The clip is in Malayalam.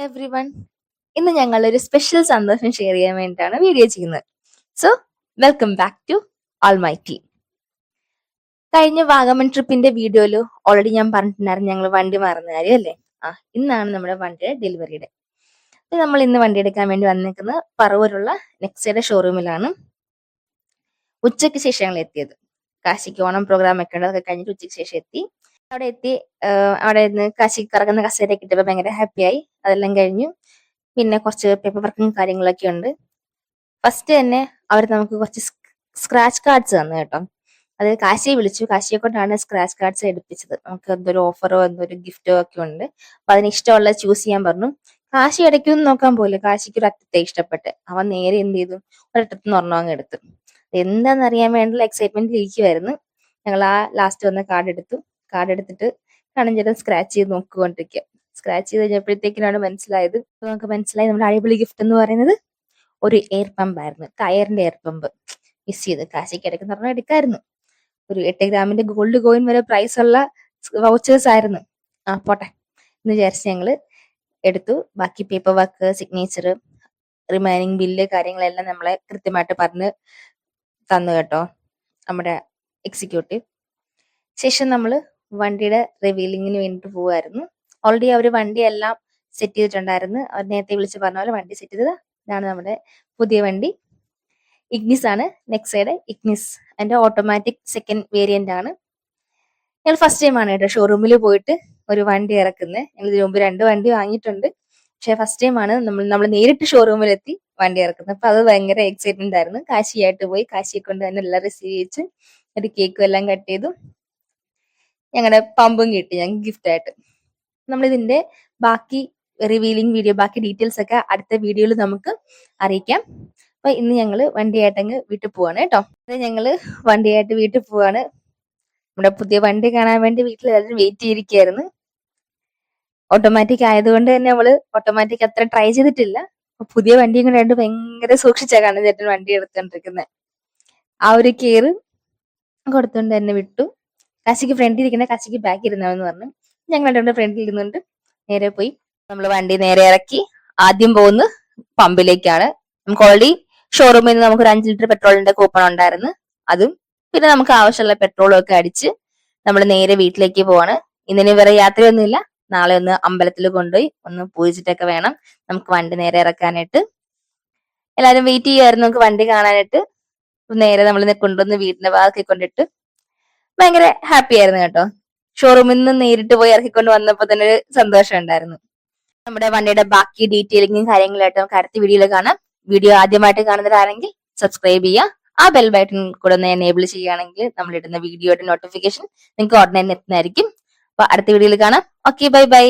എവ്രി വൺ, ഇന്ന് ഞങ്ങൾ ഒരു സ്പെഷ്യൽ സന്തോഷം ഷെയർ ചെയ്യാൻ വേണ്ടിയിട്ടാണ് വീഡിയോ ചെയ്യുന്നത്. So welcome back to all my team. കഴിഞ്ഞ വാഗമൺ ട്രിപ്പിന്റെ വീഡിയോയിൽ ഓൾറെഡി ഞാൻ പറഞ്ഞിട്ടുണ്ടായിരുന്നു ഞങ്ങൾ വണ്ടി മാറുന്ന കാര്യം അല്ലേ. ഇന്നാണ് നമ്മുടെ വണ്ടിയുടെ ഡെലിവറിയുടെ. നമ്മൾ ഇന്ന് വണ്ടി എടുക്കാൻ വേണ്ടി വന്നിരിക്കുന്നത് പറവൂരുള്ള നെക്സയുടെ ഷോറൂമിലാണ്. ഉച്ചയ്ക്ക് ശേഷം ഞങ്ങൾ എത്തിയത്. കാശിക്ക് ഓണം പ്രോഗ്രാം ഒക്കെ ഉണ്ട്, അതൊക്കെ കഴിഞ്ഞിട്ട് ഉച്ചയ്ക്ക് ശേഷം എത്തി. അവിടെ എത്തി അവിടെ നിന്ന് കാശി കറങ്ങുന്ന കസേരയൊക്കെ ഇട്ടപ്പോൾ ഭയങ്കര ഹാപ്പിയായി. അതെല്ലാം കഴിഞ്ഞു. പിന്നെ കുറച്ച് പേപ്പർ വർക്കും കാര്യങ്ങളൊക്കെ ഉണ്ട്. ഫസ്റ്റ് തന്നെ അവർ നമുക്ക് കുറച്ച് സ്ക്രാച്ച് കാർഡ്സ് തന്നു കേട്ടോ. അത് കാശിയെ വിളിച്ചു, കാശിയെ കൊണ്ടാണ് സ്ക്രാച്ച് കാർഡ്സ് എടുപ്പിച്ചത്. നമുക്ക് എന്തൊരു ഓഫറോ എന്തൊരു ഗിഫ്റ്റോ ഒക്കെ ഉണ്ട്. അപ്പൊ അതിന് ഇഷ്ടമുള്ള ചൂസ് ചെയ്യാൻ പറഞ്ഞു. കാശി ഇടയ്ക്കൊന്നും നോക്കാൻ പോലും, കാശിക്ക് ഒരു അറ്റത്തെ ഇഷ്ടപ്പെട്ട് അവൻ നേരെ എന്ത് ചെയ്തു, ഒരറ്റത്തുനിന്ന് ഒരെണ്ണം അങ്ങ് എടുത്തു. എന്താണെന്നറിയാൻ വേണ്ടിയുള്ള എക്സൈറ്റ്മെന്റ് ഇരിക്കുമായിരുന്നു. ഞങ്ങൾ ആ ലാസ്റ്റ് വന്ന കാർഡ് എടുത്തു. കാർഡ് എടുത്തിട്ട് കണഞ്ചേട്ടൻ സ്ക്രാച്ച് ചെയ്ത് നോക്കിക്കൊണ്ടിരിക്കുക. സ്ക്രാച്ച് ചെയ്ത് കഴിഞ്ഞപ്പോഴത്തേക്കിനാണ് മനസ്സിലായത്. നമുക്ക് മനസ്സിലായി നമ്മുടെ അടിപൊളി ഗിഫ്റ്റ് എന്ന് പറയുന്നത് ഒരു എയർ പമ്പ് ആയിരുന്നു. ടയറിന്റെ എയർ പമ്പ്. മിസ് ചെയ്ത് കാശിക്ക് ഇടയ്ക്ക് പറഞ്ഞാൽ എടുക്കായിരുന്നു. ഒരു 8 ഗ്രാമിന്റെ ഗോൾഡ് കോയിൻ വരെ പ്രൈസ് ഉള്ള വൗച്ചേഴ്സ് ആയിരുന്നു. പോട്ടെ എന്ന് വിചാരിച്ച് ഞങ്ങള് എടുത്തു. ബാക്കി paper work, signature, remaining bill കാര്യങ്ങളെല്ലാം നമ്മളെ കൃത്യമായിട്ട് പറഞ്ഞ് തന്നു കേട്ടോ നമ്മുടെ എക്സിക്യൂട്ടീവ്. ശേഷം നമ്മൾ വണ്ടിയുടെ റിവീലിങ്ങിന് വേണ്ടിട്ട് പോവായിരുന്നു. ഓൾറെഡി അവർ വണ്ടിയെല്ലാം സെറ്റ് ചെയ്തിട്ടുണ്ടായിരുന്നു. അവർ നേരത്തെ വിളിച്ച് പറഞ്ഞ പോലെ വണ്ടി സെറ്റ് ചെയ്തത്. ഇതാണ് നമ്മുടെ പുതിയ വണ്ടി. ഇഗ്നിസ് ആണ്, നെക്സയുടെ ഇഗ്നിസ്. അതിന്റെ ഓട്ടോമാറ്റിക് സെക്കൻഡ് വേരിയന്റ് ആണ്. ഞങ്ങൾ ഫസ്റ്റ് ടൈം ആണ് കേട്ടോ ഷോറൂമിൽ പോയിട്ട് ഒരു വണ്ടി ഇറക്കുന്നത്. ഞങ്ങൾ ഇതിനു മുമ്പ് 2 വണ്ടി വാങ്ങിയിട്ടുണ്ട്. പക്ഷെ ഫസ്റ്റ് ടൈം ആണ് നമ്മൾ നേരിട്ട് ഷോറൂമിലെത്തി വണ്ടി ഇറക്കുന്നത്. അപ്പൊ അത് ഭയങ്കര എക്സൈറ്റ്മെന്റ് ആയിരുന്നു. കാശിയായിട്ട് പോയി കാശിയെ കൊണ്ട് തന്നെ എല്ലാം റിസീവ് ചെയ്യിച്ച് ഒരു കേക്കും എല്ലാം കട്ട് ചെയ്തു. ഞങ്ങളുടെ പമ്പും കിട്ടി ഞങ്ങൾക്ക് ഗിഫ്റ്റ് ആയിട്ട്. നമ്മളിതിന്റെ ബാക്കി റിവീലിംഗ് വീഡിയോ, ബാക്കി ഡീറ്റെയിൽസ് ഒക്കെ അടുത്ത വീഡിയോയിൽ നമുക്ക് അറിയിക്കാം. അപ്പൊ ഇന്ന് ഞങ്ങള് വണ്ടിയായിട്ടങ്ങ് വീട്ടിൽ പോവാണ് കേട്ടോ. ഞങ്ങള് വണ്ടിയായിട്ട് വീട്ടിൽ പോവാണ്. നമ്മുടെ പുതിയ വണ്ടി കാണാൻ വേണ്ടി വീട്ടിൽ എല്ലാവരും വെയിറ്റ് ചെയ്തിരിക്കുകയായിരുന്നു. ഓട്ടോമാറ്റിക് ആയതുകൊണ്ട് തന്നെ നമ്മള് ഓട്ടോമാറ്റിക് അത്ര ട്രൈ ചെയ്തിട്ടില്ല. പുതിയ വണ്ടിയും കൂടെ ആയിട്ട് ഭയങ്കര സൂക്ഷിച്ചാ കാണുന്ന ചേട്ടൻ വണ്ടി എടുത്തോണ്ടിരിക്കുന്നത്. ആ ഒരു കെയർ കൊടുത്തോണ്ട് തന്നെ വിട്ടു. കാശിക്ക് ഫ്രണ്ടിൽ ഇരിക്കുന്ന കാശിക്ക് ബാക്ക് ഇരുന്നാന്ന് പറഞ്ഞു. ഞങ്ങൾ രണ്ടുപേരുടെ ഫ്രണ്ടിൽ ഇരുന്നുകൊണ്ട് നേരെ പോയി. നമ്മൾ വണ്ടി നേരെ ഇറക്കി ആദ്യം പോകുന്ന പമ്പിലേക്കാണ്. നമുക്ക് ഓൾറെഡി ഷോറൂമിൽ നിന്ന് നമുക്ക് ഒരു 5 ലിറ്റർ പെട്രോളിന്റെ കൂപ്പൺ ഉണ്ടായിരുന്നു. അതും പിന്നെ നമുക്ക് ആവശ്യമുള്ള പെട്രോളും ഒക്കെ അടിച്ച് നമ്മൾ നേരെ വീട്ടിലേക്ക് പോവാണ്. ഇന്നിന് വേറെ യാത്രയൊന്നുമില്ല. നാളെ ഒന്ന് അമ്പലത്തിൽ കൊണ്ടുപോയി ഒന്ന് പൂജിച്ചിട്ടൊക്കെ വേണം നമുക്ക് വണ്ടി നേരെ ഇറക്കാനായിട്ട്. എല്ലാരും വെയിറ്റ് ചെയ്യുമായിരുന്നു നമുക്ക് വണ്ടി കാണാനായിട്ട്. നേരെ നമ്മൾ കൊണ്ടുവന്ന് വീടിന്റെ വാതിൽ കൊണ്ടിട്ട് ഭയങ്കര ഹാപ്പി ആയിരുന്നു കേട്ടോ. ഷോറൂമിൽ നിന്ന് നേരിട്ട് പോയി ഇറക്കിക്കൊണ്ട് വന്നപ്പോ തന്നെ ഒരു സന്തോഷം ഉണ്ടായിരുന്നു. നമ്മുടെ വണ്ടിയുടെ ബാക്കി ഡീറ്റെയിലിങ്ങും കാര്യങ്ങളായിട്ട് നമുക്ക് അടുത്ത വീഡിയോയിൽ കാണാം. വീഡിയോ ആദ്യമായിട്ട് കാണുന്നവരാണെങ്കിൽ സബ്സ്ക്രൈബ് ചെയ്യുക. ആ ബെൽ ബട്ടൺ കൂടെ ഒന്ന് എനേബിൾ ചെയ്യുകയാണെങ്കിൽ നമ്മൾ ഇടുന്ന വീഡിയോയുടെ നോട്ടിഫിക്കേഷൻ നിങ്ങൾക്ക് ഉടനെ എത്തുന്നതായിരിക്കും. അപ്പൊ അടുത്ത വീഡിയോയിൽ കാണാം. Okay, bye bye.